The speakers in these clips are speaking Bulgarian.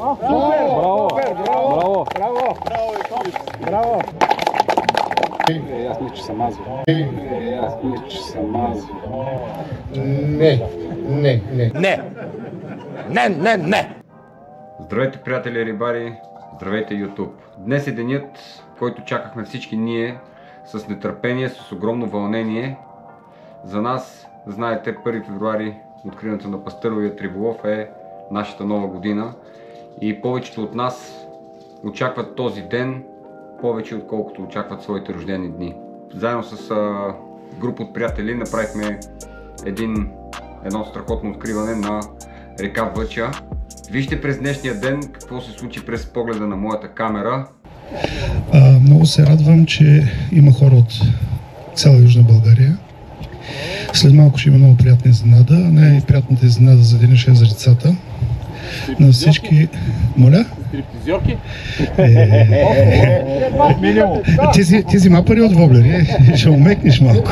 Супер! Браво! Браво! Браво! Браво! Аз мисля, че съм аз. Аз мисля, че съм аз. Не! Здравейте, приятели рибари! Здравейте, YouTube! Днес е денят, който чакахме всички ние с нетърпение, с огромно вълнение. За нас, знаете, 1 февруари, откриването на Пастъровият риболов е нашата нова година и повечето от нас очакват този ден повече, отколкото очакват своите рождени дни. Заедно с група от приятели направихме едно страхотно откриване на река Въча. Вижте през днешния ден какво се случи през погледа на моята камера. Много се радвам, че има хора от цяла Южна България. След малко ще има много приятна изненада. Най-приятната изненада за деня ще е за децата. На всички... Моля? Стриптизьорки? Ти взима пари от воблери, ще умекнеш малко.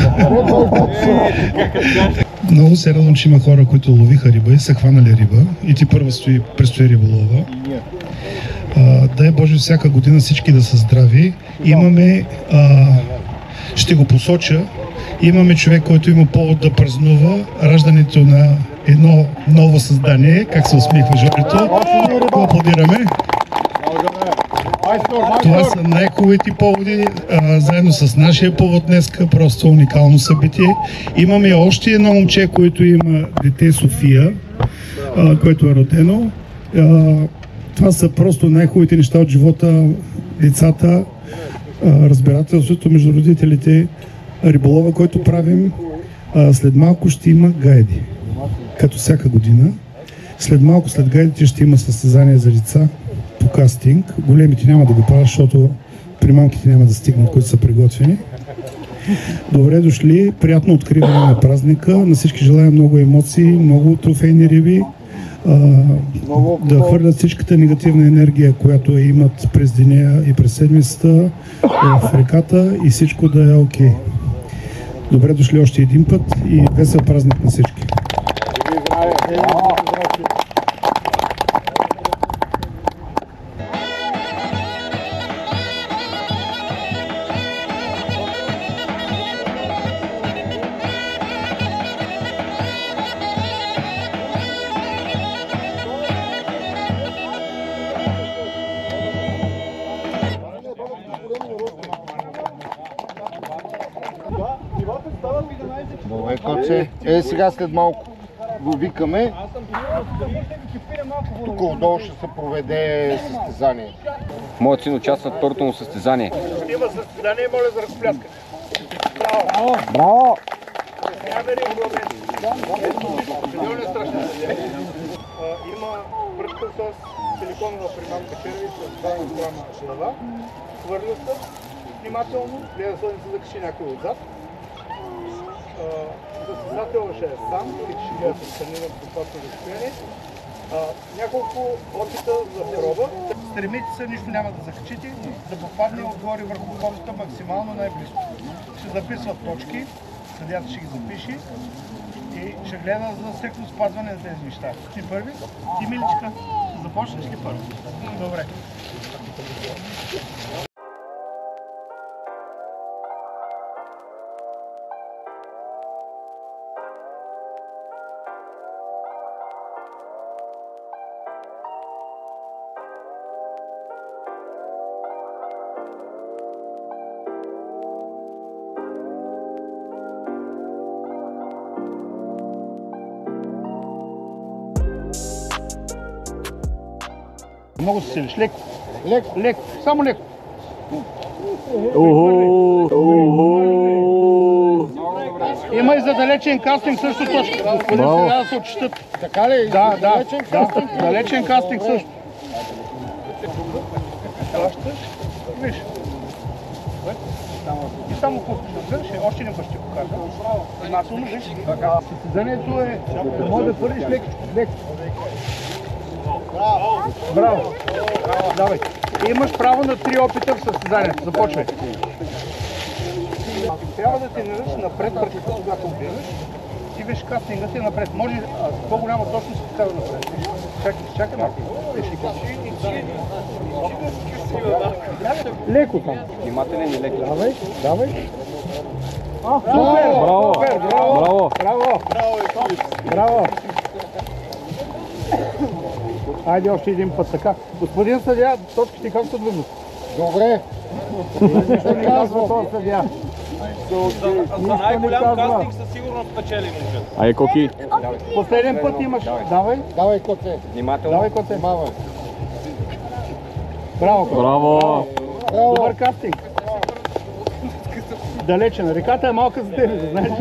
Много се радвам, че има хора, които ловиха риба и са хванали риба и ти първа предстои риболова. Дай Боже всяка година всички да са здрави. Имаме, ще го посоча, имаме човек, който има повод да празнува раждането на едно ново създание. Как се усмихва Жорито? Аплодираме. Това са най-хубавите поводи, заедно с нашия повод днеска, просто уникално събитие. Имаме още едно момче, което има дете София, което е родено. Това са просто най-хубавите неща от живота, децата, разбирателството между родителите, риболова, който правим. След малко ще има гайди, като всяка година. След малко след гайдите ще има състезание за деца по кастинг. Големите няма да го правят, защото при малките няма да стигнат, които са приготвени. Добре дошли, приятно откриване на празника. На всички желая много емоции, много трофейни риби. Да хвърлят всичката негативна енергия, която имат през деня и през седмицата в реката и всичко да е окей. Добре дошли още един път и весел празник на всички. Сега след малко го викаме. Тук отдолу ще се проведе състезание. Моят син участва в първото му състезание. Ще има състезание, моля за ръкопляска. Браво! Браво! Има пръчка с силиконова примамка черви с 2 грама глава. Хвърля се внимателно, гледа да не се закачи някой отзад. Състезателът ще е сам, които ще гледат отстранират безопасно разстояние. Няколко опита за проба. Стремите се, нищо няма да закачите, да попадне отгоре върху копчета максимално най-близко. Ще записват точки, съдията ще ги запише и ще гледа за стриктно спазване на тези неща. Ти първи? Ти, миличка, ще започнеш ли първи? Добре. Много се силиш. Леко. Леко. Само леко. Има и за далечен кастинг също точка. Господин сега да се отчитат. Така ли? Да. Далечен кастинг също. Виж. И само пускаш. Още един път ще покажа. Внимателно, виж. Състезанието е да може да хвърлиш леко. Браво! Давай. Имаш право на 3 опита в състезанието. Започвай. Трябва да те наръш напред, когато гледаш. Ти виж кастингът е напред. Може по-голяма точност да напред. Чакай малко. Леко там. Внимателен и лек. Давай, давай. Супер! Браво! Супер, браво! Браво! Браво! Браво! Айде още един път така. Господин съдия, точките как са движат? Добре. Ще казва този съдия. За най-голям кастинг със сигурност печели момчета. Ай, Коки! Последен път имаш. Давай, Давай, коце. Внимателно. давай коце. Внимавай. Браво, коце. Браво! Браво. Добър кастинг. Далече, реката е малка за тебе, знаеш.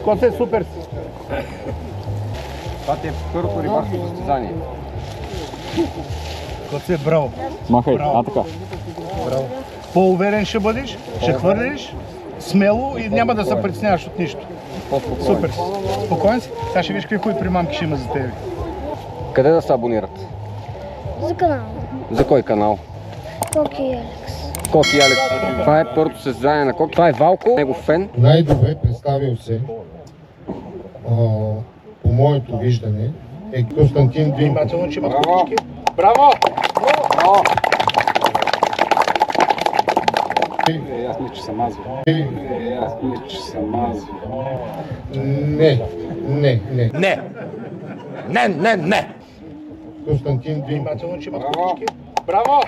Коце е супер. Това ти е първото рибарско състезание. Коце, браво. Махай, така. По-уверен ще бъдеш, ще хвърлиш смело и няма да се притесняваш от нищо. Супер. Спокоен си. Сега ще видиш какви хубави примамки ще има за тебе. Къде да се абонират? За канала. За кой канал? Коки и Алекс. Коки и Алекс. Това е първото състезание на Коки. Това е Валко, негов фен. Най-добре представил се, по моето виждане, е Константин Динков. Внимателно, че имат кутички. Браво! Браво! Аз мисля, че съм аз. Аз мисля, че съм аз. Не. Не! Не, не, не! Константин Динков. Внимателно, че имат кутички. Браво!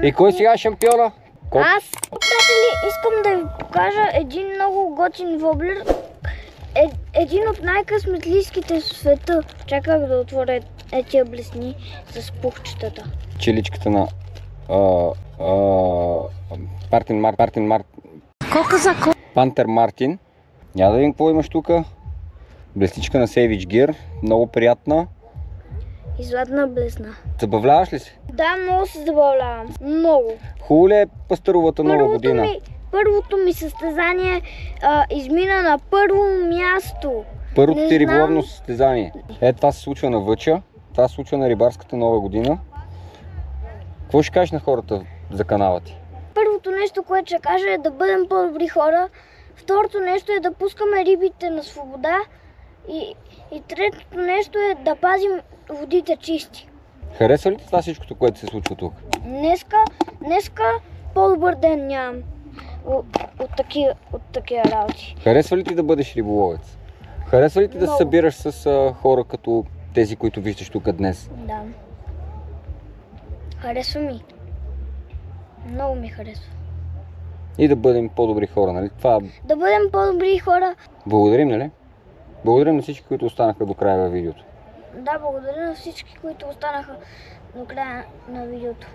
И кой сега е шампиона? Аз, приятели, искам да ви покажа един много готин воблер. Един от най-късметлийските в света. Чаках да отворя тия блесни с пухчетата. Челичката на Пантер Мартин. Няма да видим какво имаш тук. Блестичка на Savage Gear. Много приятна. И златна блесна. Забавляваш ли се? Да, много се забавлявам. Много. Хубаво ли е пастърувата нова година? Първото ми състезание измина на първо място. Първото Не ти знам. риболовно състезание. Това се случва на Въча. Това се случва на рибарската нова година. Какво ще кажеш на хората за канала ти? Първото нещо, което ще кажа е да бъдем по-добри хора. Второто нещо е да пускаме рибите на свобода. И третото нещо е да пазим водите чисти. Харесва ли ти това всичкото, което се случва тук? Днеска по-добър ден нямам от такива работи. Харесва ли ти да бъдеш риболовец? Харесва ли ти да се Много. събираш с хора като тези, които виждаш тук днес? Да. Харесва ми. Много ми харесва. И да бъдем по-добри хора, нали? Това Да бъдем по-добри хора. благодарим, нали? Благодарим на всички, които останаха до края на видеото. Да, благодаря на всички, които останаха до края на видеото.